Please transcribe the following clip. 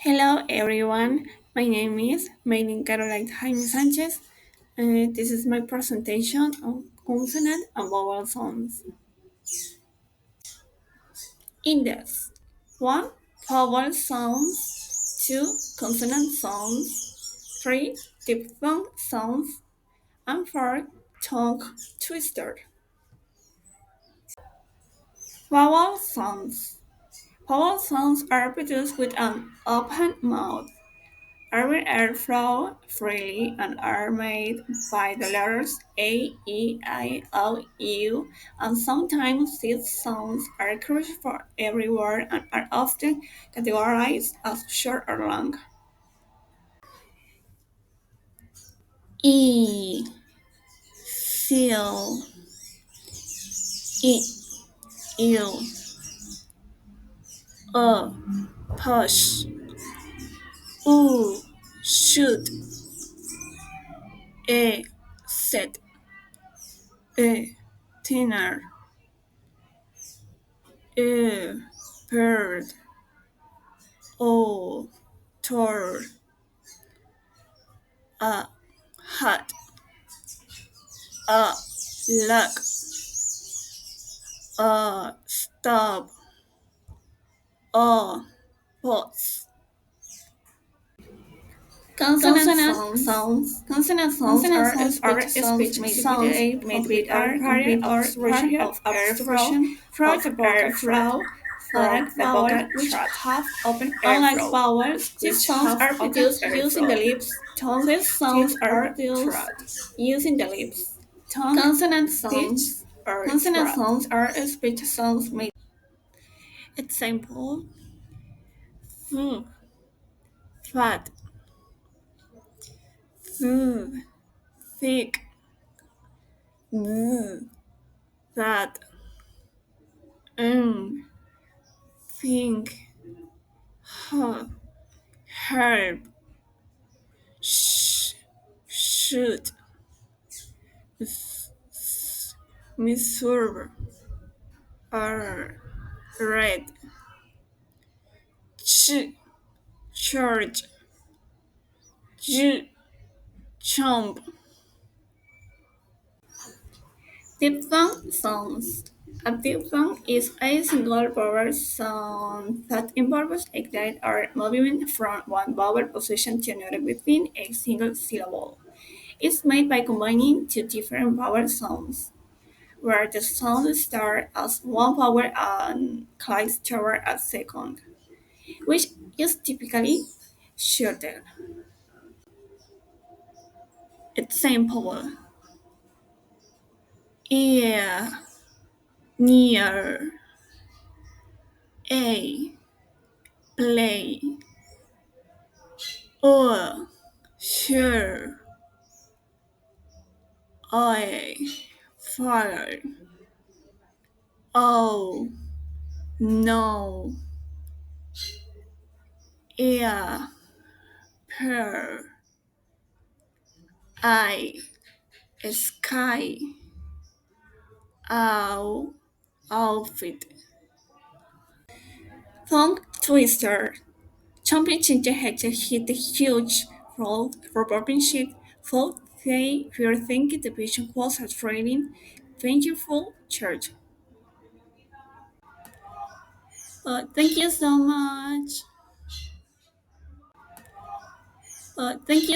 Hello everyone, my name is Maylin Caroline Jaime Sanchez, and this is my presentation on consonant and vowel sounds. Index 1. Vowel sounds 2. Consonant sounds 3. Diphthong sounds and 4. Tongue twister. Vowel sounds. Vowel sounds are produced with an open mouth. Urban air flow freely and are made by the letters A, E, I, O, U, and sometimes these sounds are crucial for every word and are often categorized as short or long. E, seal, E, ew, push, shoot, set, thinner, bird, oh, tour, hot, luck, stop, pause. Consonant sounds made with R, complete obstruction throughout the vocal tract, like the vocal tract. Unlike vowels, these sounds are produced using the lips. These sounds are produced using the lips. Consonant sounds are speech sounds made. Example: f, fat, th, thick, th, that, think, huh, herb, shoot, missouri, red, church, chomp. Diphthong sounds. A diphthong is a single vowel sound that involves a glide or movement from one vowel position to another within a single syllable. It's made by combining two different vowel sounds, where the sound starts as one vowel and glides toward a second, which is typically shorter. Example: ear, near, a, play, sure, I, fire, oh, no, yeah, pear, I, sky, ow, outfit. Tongue twister. Jumping ginger hit the huge roll revolving sheet, thought they were thinking the vision was a thrilling, vengeful church. Thank you so much. Thank you